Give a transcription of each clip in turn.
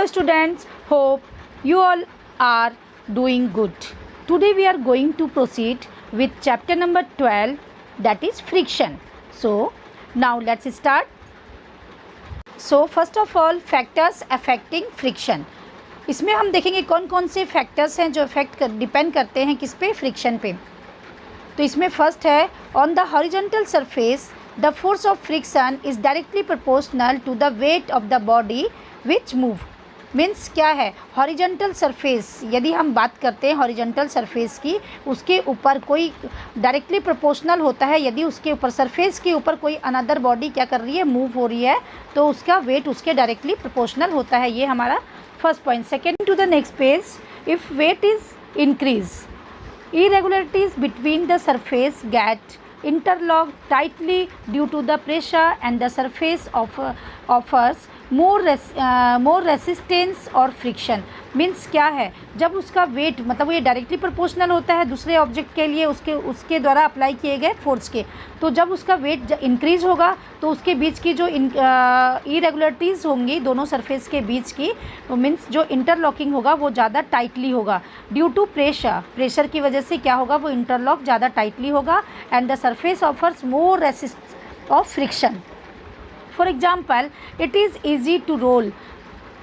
Hello students, hope you all are doing good. Today we are going to proceed with chapter number 12, that is friction. So now let's start. So first of all, factors affecting friction. इसमें हम देखेंगे कौन कौन से factors हैं जो depend करते हैं किस पे, फ्रिक्शन पे. तो इसमें फर्स्ट है, on the horizontal surface the force of friction is directly proportional to the weight of the body which move. Means क्या है, हॉरिजॉन्टल सरफेस, यदि हम बात करते हैं हॉरिजॉन्टल सरफेस की, उसके ऊपर कोई डायरेक्टली प्रोपोर्शनल होता है. यदि उसके ऊपर सरफेस के ऊपर कोई अनदर बॉडी क्या कर रही है, मूव हो रही है, तो उसका वेट उसके डायरेक्टली प्रोपोर्शनल होता है. ये हमारा first point. Second to the next page, if weight is increase, irregularities between the surface get interlocked tightly due to the pressure and the surface offers more resistance or friction. Means क्या है, जब उसका wait मतलब ये directly proportional होता है दूसरे object के लिए उसके द्वारा अप्लाई किए गए फोर्स के, तो जब उसका वेट इंक्रीज़ होगा तो उसके बीच की जो इरेगुलरिटीज़ होंगी दोनों सरफेस के बीच की, तो मीन्स जो इंटरलॉकिंग होगा वो ज़्यादा टाइटली होगा. ड्यू टू प्रेशर की वजह से क्या होगा, वो इंटरलॉक ज़्यादा टाइटली होगा. And the surface offers more resist of friction. For example, it is easy to roll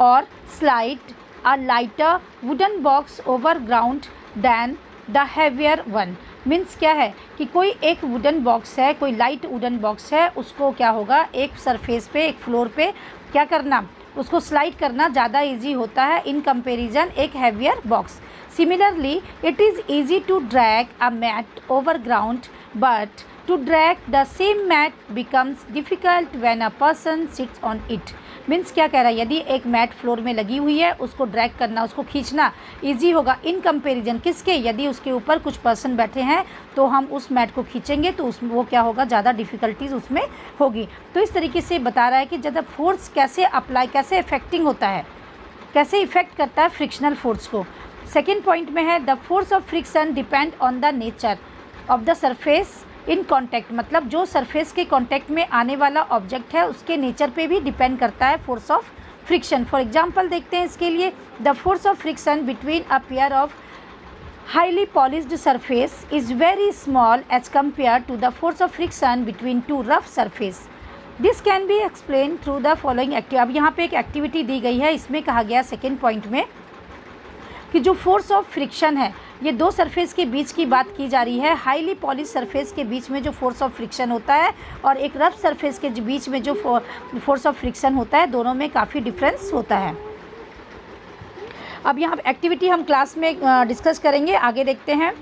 or slide a lighter wooden box over ground than the heavier one. Means क्या है कि कोई एक वुडन बॉक्स है, कोई light wooden box है, उसको क्या होगा, एक सरफेस पे, एक फ्लोर पे क्या करना, उसको स्लाइड करना ज़्यादा इजी होता है इन कंपैरिजन एक heavier box. Similarly, it is easy to drag a mat over ground, but to drag the same mat becomes difficult when a person sits on it. Means क्या कह रहा है, यदि एक मैट फ्लोर में लगी हुई है, उसको ड्रैग करना, उसको खींचना इजी होगा इन कंपैरिजन किसके, यदि उसके ऊपर कुछ पर्सन बैठे हैं तो हम उस मैट को खींचेंगे तो उसमें वो क्या होगा, ज़्यादा डिफ़िकल्टीज उसमें होगी. तो इस तरीके से बता रहा है कि जब फोर्स कैसे अप्लाई, कैसे इफेक्टिंग होता है, कैसे इफेक्ट करता है फ्रिक्शनल फोर्स को. सेकेंड पॉइंट में है, the force of friction depend on the nature of the surface in contact. मतलब जो सरफेस के कॉन्टैक्ट में आने वाला ऑब्जेक्ट है उसके नेचर पे भी डिपेंड करता है force of friction. For example देखते हैं इसके लिए, the force of friction between a pair of highly polished surface is very small as compare to the force of friction between two rough surface. This can be explain through the following activity. अब यहाँ पे एक activity दी गई है, इसमें कहा गया second point में कि जो फोर्स ऑफ फ्रिक्शन है, ये दो सरफेस के बीच की बात की जा रही है. हाईली पॉलिश सरफेस के बीच में जो फोर्स ऑफ फ्रिक्शन होता है और एक रफ सरफेस के बीच में जो फोर्स ऑफ फ्रिक्शन होता है, दोनों में काफ़ी डिफरेंस होता है. अब यहाँ एक्टिविटी हम क्लास में डिस्कस करेंगे, आगे देखते हैं.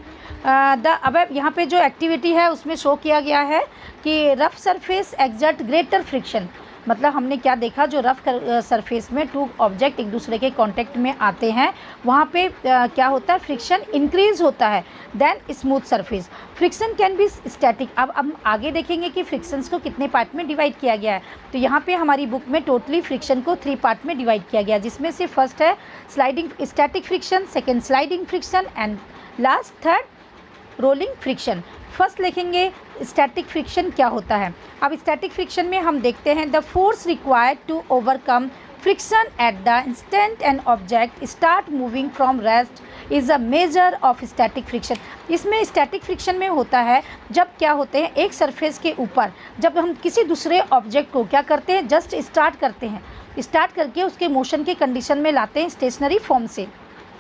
अब यहाँ पे जो एक्टिविटी है उसमें शो किया गया है कि rough surface exert greater friction. मतलब हमने क्या देखा, जो रफ सरफेस में टू ऑब्जेक्ट एक दूसरे के कांटेक्ट में आते हैं वहाँ पे क्या होता है, फ्रिक्शन इंक्रीज होता है than smooth surface. Friction can be static. अब हम आगे देखेंगे कि फ्रिक्शंस को कितने पार्ट में डिवाइड किया गया है. तो यहाँ पे हमारी बुक में टोटली फ्रिक्शन को 3 पार्ट में डिवाइड किया गया, जिसमें से फर्स्ट है static friction, second sliding friction and last third rolling friction. First लिखेंगे स्टैटिक फ्रिक्शन क्या होता है. अब स्टैटिक फ्रिक्शन में हम देखते हैं, the force required to overcome friction at the instant and object start moving from rest is a measure of static friction. इसमें स्टैटिक फ्रिक्शन में होता है जब क्या होते हैं, एक सरफेस के ऊपर जब हम किसी दूसरे ऑब्जेक्ट को क्या करते हैं, जस्ट स्टार्ट करते हैं, स्टार्ट करके उसके मोशन के कंडीशन में लाते हैं स्टेशनरी फॉर्म से.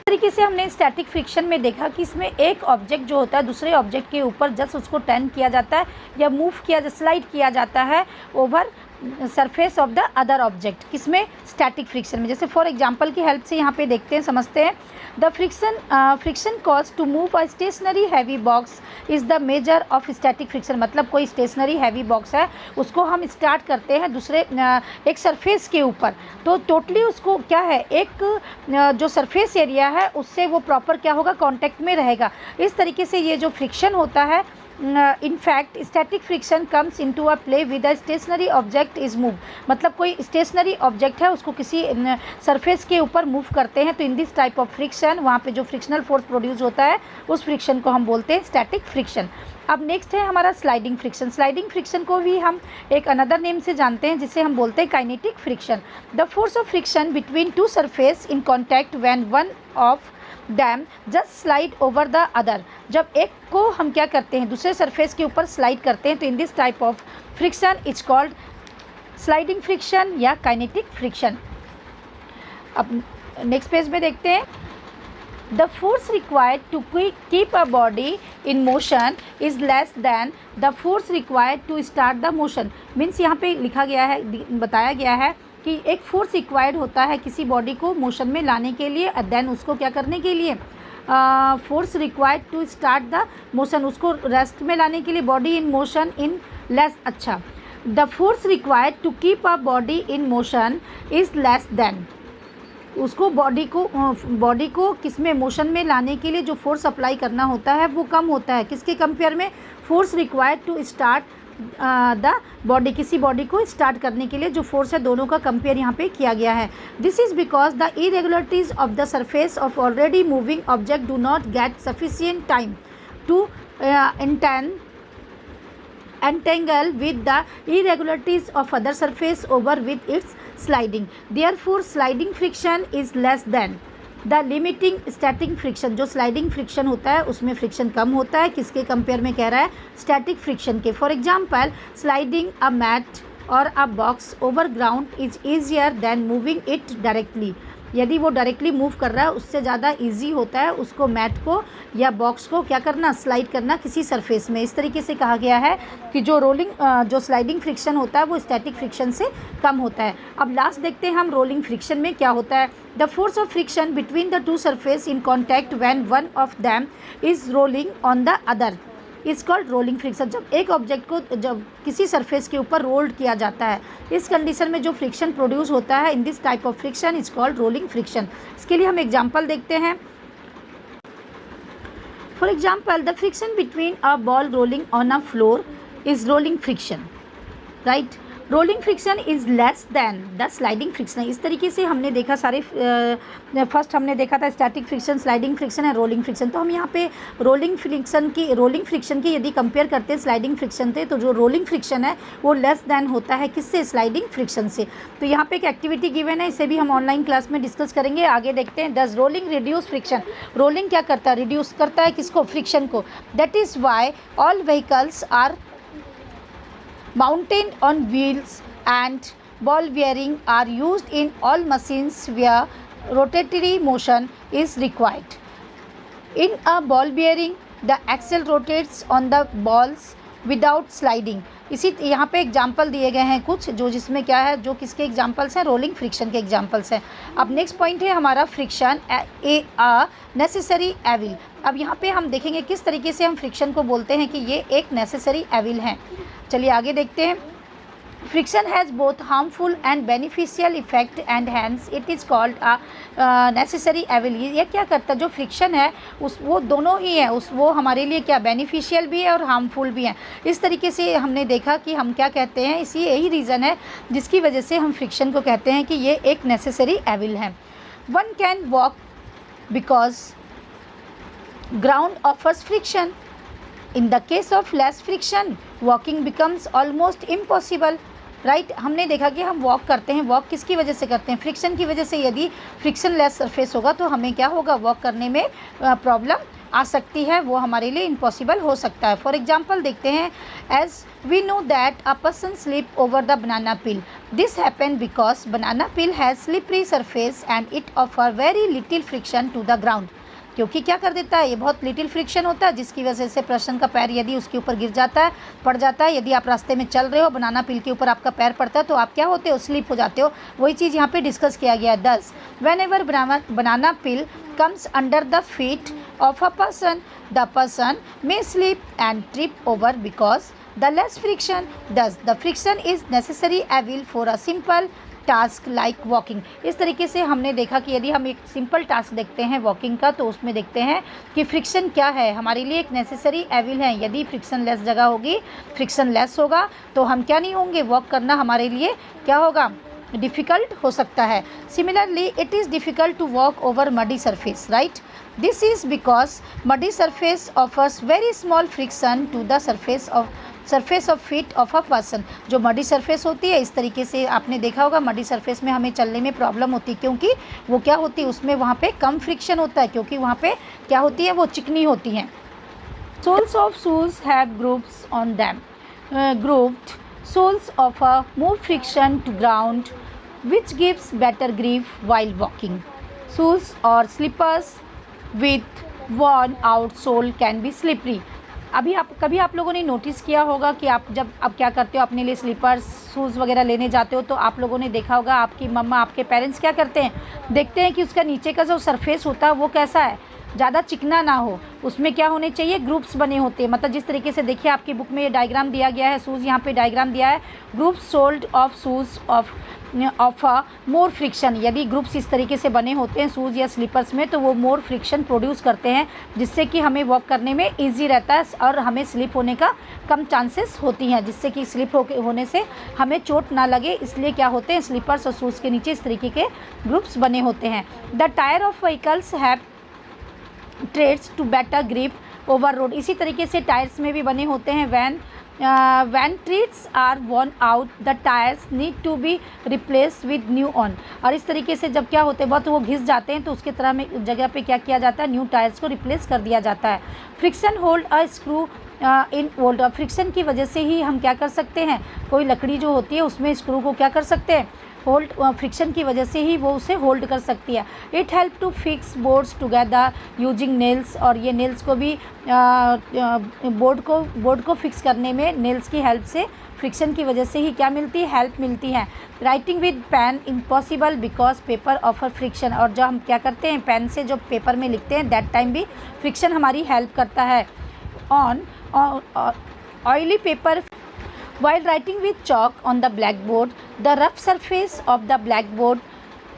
तरीके से हमने स्टैटिक फ्रिक्शन में देखा कि इसमें एक ऑब्जेक्ट जो होता है दूसरे ऑब्जेक्ट के ऊपर जस्ट उसको टर्न किया जाता है या मूव किया, स्लाइड किया जाता है over surface of the other object. किसमें, स्टैटिक फ्रिक्शन में. जैसे फॉर एग्जांपल की हेल्प से यहाँ पे देखते हैं, समझते हैं. The friction cause to move a stationary heavy box is the measure of static friction. मतलब कोई स्टेशनरी हैवी बॉक्स है, उसको हम स्टार्ट करते हैं दूसरे एक सरफेस के ऊपर, तो टोटली उसको क्या है, एक जो सरफेस एरिया है उससे वो प्रॉपर क्या होगा, कॉन्टैक्ट में रहेगा. इस तरीके से ये जो फ्रिक्शन होता है in fact static friction comes into a play with a stationary object is move. मतलब कोई स्टेशनरी ऑब्जेक्ट है उसको किसी सरफेस के ऊपर मूव करते हैं तो in this type of friction वहाँ पे जो फ्रिक्शनल फोर्स प्रोड्यूस होता है उस फ्रिक्शन को हम बोलते हैं स्टैटिक फ्रिक्शन। अब नेक्स्ट है हमारा स्लाइडिंग फ्रिक्शन। स्लाइडिंग फ्रिक्शन को भी हम एक अनदर नेम से जानते हैं जिसे हम बोलते हैं kinetic friction. The force of friction between to surface in contact when one of dam just slide over the other. जब एक को हम क्या करते हैं दूसरे सरफेस के ऊपर स्लाइड करते हैं तो in this type of friction is called sliding friction या काइनेटिक फ्रिक्शन। अब नेक्स्ट पेज में देखते हैं the force required to keep a body in motion is less than the force required to start the motion. Means यहाँ पे लिखा गया है, बताया गया है कि एक फोर्स रिक्वायर्ड होता है किसी बॉडी को मोशन में लाने के लिए, देन उसको क्या करने के लिए force required to start the motion, उसको रेस्ट में लाने के लिए body in motion in less. अच्छा, the force required to keep a body in motion is less than, उसको बॉडी को किस में मोशन में लाने के लिए जो फोर्स अप्लाई करना होता है वो कम होता है। किसके कंपेयर में? Force required to start the body, किसी बॉडी को स्टार्ट करने के लिए जो फोर्स है दोनों का कंपेयर यहाँ पे किया गया है। This is because the irregularities of the surface of already moving object do not get sufficient time to entangle with the irregularities of other surface over with its sliding. Therefore sliding friction is less than the limiting static friction। जो sliding friction होता है उसमें friction कम होता है, किसके compare में कह रहा है? static friction के। For example sliding a mat or a box over ground is easier than moving it directly। यदि वो डायरेक्टली मूव कर रहा है उससे ज़्यादा इजी होता है उसको मैट को या बॉक्स को क्या करना, स्लाइड करना किसी सरफेस में। इस तरीके से कहा गया है कि जो स्लाइडिंग फ्रिक्शन होता है वो स्टैटिक फ्रिक्शन से कम होता है। अब लास्ट देखते हैं हम रोलिंग फ्रिक्शन में क्या होता है। The force of friction between the two surface in contact when one of them is rolling on the other is called rolling friction. जब एक ऑब्जेक्ट को जब किसी सरफेस के ऊपर रोल्ड किया जाता है इस कंडीशन में जो फ्रिक्शन प्रोड्यूस होता है इन this type of friction is called rolling friction. इसके लिए हम एग्जांपल देखते हैं। For example the friction between a ball rolling on a floor is rolling friction, right. Rolling friction is less than the sliding friction. इस तरीके से हमने देखा सारे फर्स्ट हमने देखा था स्टैटिक फ्रिक्शन, स्लाइडिंग फ्रिक्शन है, रोलिंग फ्रिक्शन। तो हम यहाँ पे रोलिंग फ्रिक्शन की यदि कंपेयर करते हैं स्लाइडिंग फ्रिक्शन से तो जो रोलिंग फ्रिक्शन है वो लेस दैन होता है किससे? स्लाइडिंग फ्रिक्शन से। तो यहाँ पे एक एक्टिविटी गिवन है, इसे भी हम ऑनलाइन क्लास में डिस्कस करेंगे। आगे देखते हैं does rolling reduce friction. Rolling क्या करता है? रिड्यूस करता है किसको? फ्रिक्शन को। That is why all vehicles are mounted on wheels and ball bearing are used in all machines where rotatory motion is required. In a ball bearing the axle rotates on the balls without sliding। इसी यहाँ पे example दिए गए हैं कुछ जो जिसमें क्या है, जो किसके एग्जाम्पल्स हैं? रोलिंग फ्रिक्शन के एग्जाम्पल्स हैं। अब नेक्स्ट पॉइंट है हमारा फ्रिक्शन ए नेसेसरी एविल। अब यहाँ पे हम देखेंगे किस तरीके से हम फ्रिक्शन को बोलते हैं कि ये एक नेसेसरी एविल है। चलिए आगे देखते हैं। Friction has both harmful and beneficial effect and hence it is called a necessary evil. ये क्या करता है? जो फ्रिक्शन है वो दोनों ही है, वो हमारे लिए क्या बेनिफिशियल भी है और हार्मफुल भी है। इस तरीके से हमने देखा कि हम क्या कहते हैं, इसी यही रीज़न है जिसकी वजह से हम फ्रिक्शन को कहते हैं कि ये एक नेसेसरी एविल है। One can walk because ground offers friction. In the case of less friction, walking becomes almost impossible, right. हमने देखा कि हम वॉक करते हैं, वॉक किसकी वजह से करते हैं? फ्रिक्शन की वजह से। यदि फ्रिक्शन लेस सरफेस होगा तो हमें क्या होगा? वॉक करने में प्रॉब्लम आ सकती है, वो हमारे लिए इम्पॉसिबल हो सकता है। फॉर एग्जाम्पल देखते हैं। As we know that a person slip over the banana peel। This happen because banana peel has slippery surface and it offer very little friction to the ground. क्योंकि क्या कर देता है? ये बहुत लिटिल फ्रिक्शन होता है जिसकी वजह से पर्सन का पैर यदि उसके ऊपर गिर जाता है, पड़ जाता है। यदि आप रास्ते में चल रहे हो, बनाना पील के ऊपर आपका पैर पड़ता है तो आप क्या होते हो? स्लिप हो जाते हो। वही चीज़ यहाँ पे डिस्कस किया गया है। दस when ever banana peel comes under the feet of a person the person may slip and trip over because the less friction, thus the friction is necessary evil for a simple task like walking. इस तरीके से हमने देखा कि यदि हम एक simple task देखते हैं वॉकिंग का, तो उसमें देखते हैं कि फ्रिक्शन क्या है, हमारे लिए एक नेसेसरी एविल है। यदि फ्रिक्शन लेस जगह होगी, फ्रिक्शन लेस होगा, तो हम क्या नहीं होंगे, वॉक करना हमारे लिए क्या होगा, डिफ़िकल्ट हो सकता है। Similarly it is difficult to walk over muddy surface, right. This is because muddy surface offers very small friction to the surface of feet of a person. जो मडी सरफेस होती है, इस तरीके से आपने देखा होगा मडी सरफेस में हमें चलने में प्रॉब्लम होती है, क्योंकि वो क्या होती है, उसमें वहाँ पे कम फ्रिक्शन होता है, क्योंकि वहाँ पे क्या होती है, वो चिकनी होती हैं। Soles of shoes have grooves on them, grooved soles offer more friction to ground, which gives better grip while walking. Shoes or slippers with worn out sole can be slippery. अभी कभी आप लोगों ने नोटिस किया होगा कि आप जब अब क्या करते हो, अपने लिए स्लीपर्स शूज़ वगैरह लेने जाते हो, तो आप लोगों ने देखा होगा आपकी मम्मा, आपके पेरेंट्स क्या करते हैं, देखते हैं कि उसका नीचे का जो सरफेस होता है वो कैसा है, ज़्यादा चिकना ना हो, उसमें क्या होने चाहिए, ग्रुप्स बने होते हैं। मतलब जिस तरीके से देखिए आपकी बुक में ये डायग्राम दिया गया है, शूज़ यहाँ पे डायग्राम दिया है, groups sold off shoes of a more friction. यदि ग्रुप्स इस तरीके से बने होते हैं शूज़ या स्लीपर्स में, तो वो मोर फ्रिक्शन प्रोड्यूस करते हैं, जिससे कि हमें वॉक करने में ईजी रहता है और हमें स्लिप होने का कम चांसेस होती हैं, जिससे कि स्लिप होने से हमें चोट ना लगे। इसलिए क्या होते हैं, स्लीपर्स और शूज़ के नीचे इस तरीके के ग्रुप्स बने होते हैं। The tyre of vehicles have treads to better grip over road. इसी तरीके से टायर्स में भी बने होते हैं। When treads are worn out, the tyres need to be replace with new one. और इस तरीके से जब क्या होते हैं, बहुत वो घिस जाते हैं, तो उसके तरह में जगह पे क्या किया जाता है, न्यू टायर्स को रिप्लेस कर दिया जाता है। Friction hold a screw in old. Friction की वजह से ही हम क्या कर सकते हैं, कोई लकड़ी जो होती है उसमें स्क्रू को क्या कर सकते हैं, होल्ड, फ्रिक्शन की वजह से ही वो उसे होल्ड कर सकती है। It help to fix boards together using nails. और ये नेल्स को भी बोर्ड को फिक्स करने में नेल्स की हेल्प से, फ्रिक्शन की वजह से ही क्या मिलती है, हेल्प मिलती है। Writing with pen impossible because paper offer friction. और जब हम क्या करते हैं, पेन से जो पेपर में लिखते हैं, दैट टाइम भी फ्रिक्शन हमारी हेल्प करता है। On oily paper while writing with chalk on the blackboard, the rough surface of the blackboard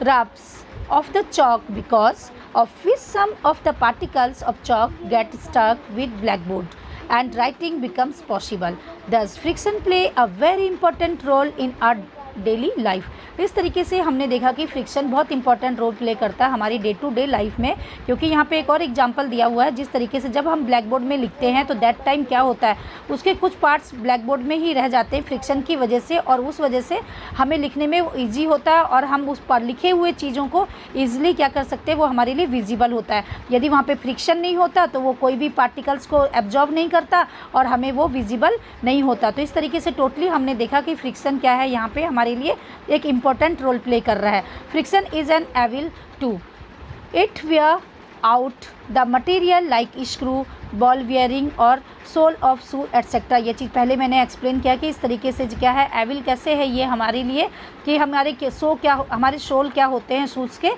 rubs off the chalk, because of which some of the particles of chalk get stuck with blackboard and writing becomes possible. Thus friction play a very important role in our daily life. इस तरीके से हमने देखा कि friction बहुत important role play करता है हमारी डे टू डे लाइफ में। क्योंकि यहाँ पे एक और एग्जांपल दिया हुआ है, जिस तरीके से जब हम ब्लैक बोर्ड में लिखते हैं, तो दैट टाइम क्या होता है, उसके कुछ पार्ट्स ब्लैक बोर्ड में ही रह जाते हैं फ्रिक्शन की वजह से, और उस वजह से हमें लिखने में ईजी होता है, और हम उस पर लिखे हुए चीज़ों को ईजिली क्या कर सकते हैं, वो हमारे लिए विजिबल होता है। यदि वहाँ पर फ्रिक्शन नहीं होता, तो वो कोई भी पार्टिकल्स को एब्जॉर्ब नहीं करता और हमें वो विजिबल नहीं होता। तो इस तरीके से टोटली हमने देखा कि फ्रिक्शन क्या है, यहाँ पे हमारे लिए एक इम्पॉर्टेंट रोल प्ले कर रहा है। Friction is an evil too it wear out the material like screw, ball bearing और सोल ऑफ शू एट्सेट्रा। ये चीज़ पहले मैंने एक्सप्लेन किया कि इस तरीके से क्या है, एविल कैसे है ये हमारे लिए, कि हमारे हमारे सोल क्या होते हैं, शूज़ के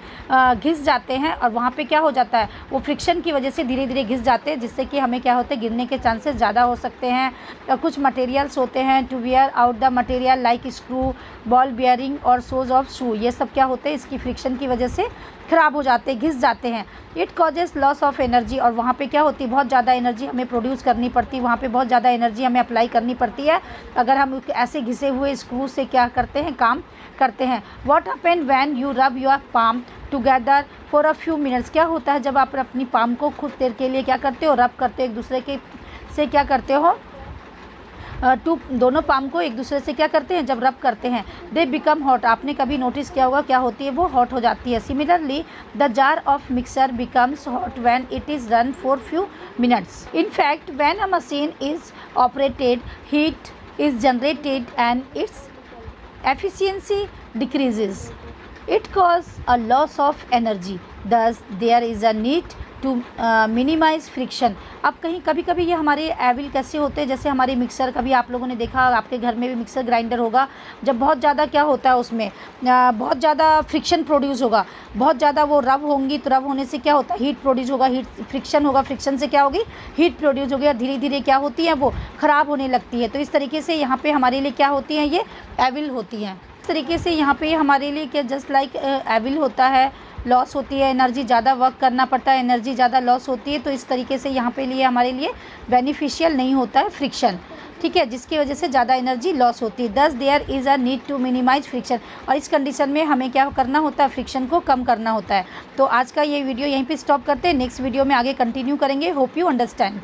घिस जाते हैं, और वहाँ पे क्या हो जाता है, वो फ्रिक्शन की वजह से धीरे धीरे घिस जाते हैं, जिससे कि हमें क्या होता है, गिरने के चांसेस ज़्यादा हो सकते हैं। कुछ मटेरियल्स होते हैं to wear out the material like screw, ball bearing और सोज ऑफ शू, ये सब क्या होते हैं, इसकी फ्रिक्शन की वजह से ख़राब हो जाते हैं, घिस जाते हैं। It causes loss of energy. और वहाँ पे क्या होती है, बहुत ज़्यादा एनर्जी हमें प्रोड्यूस करनी पड़ती है, वहाँ पे बहुत ज़्यादा एनर्जी हमें अप्लाई करनी पड़ती है, अगर हम ऐसे घिसे हुए स्क्रू से क्या करते हैं, काम करते हैं। What happen when you rub your palm together for a few minutes. क्या होता है जब आप अपनी पाम को कुछ देर के लिए क्या करते हो, रब करते हो, एक दूसरे के से क्या करते हो, दोनों पाम को एक दूसरे से क्या करते हैं, जब रब करते हैं, दे बिकम हॉट। आपने कभी नोटिस किया होगा, क्या होती है, वो हॉट हो जाती है। Similarly the jar of mixer becomes hot when it is run for few minutes. In fact when a machine is operated, heat is generated and it's efficiency decreases. It causes a loss of energy. Thus there is a need to minimize friction. अब कभी कभी ये हमारे evil कैसे होते हैं, जैसे हमारे मिक्सर, कभी आप लोगों ने देखा, आपके घर में भी मिक्सर ग्राइंडर होगा, जब बहुत ज़्यादा क्या होता है, उसमें बहुत ज़्यादा फ्रिक्शन प्रोड्यूस होगा, बहुत ज़्यादा वो रब होंगी, तो रब होने से क्या होता है, हीट प्रोड्यूस होगा, हीट फ्रिक्शन होगा, फ्रिक्शन से क्या होगी, हीट प्रोड्यूस होगी, और धीरे धीरे क्या होती है, वो ख़राब होने लगती है। तो इस तरीके से यहाँ पर हमारे लिए क्या होती हैं, ये एविल होती हैं। इस तरीके से यहाँ पे हमारे लिए क्या जस्ट लाइक एविल होता है, लॉस होती है, एनर्जी ज़्यादा वर्क करना पड़ता है, एनर्जी ज़्यादा लॉस होती है। तो इस तरीके से यहाँ पे लिए हमारे लिए बेनिफिशियल नहीं होता है फ्रिक्शन, ठीक है, जिसकी वजह से ज़्यादा एनर्जी लॉस होती है। Thus there is a need to minimize friction, और इस कंडीशन में हमें क्या करना होता है, फ्रिक्शन को कम करना होता है। तो आज का ये वीडियो यहीं पे स्टॉप करते हैं, नेक्स्ट वीडियो में आगे कंटिन्यू करेंगे। Hope you understand.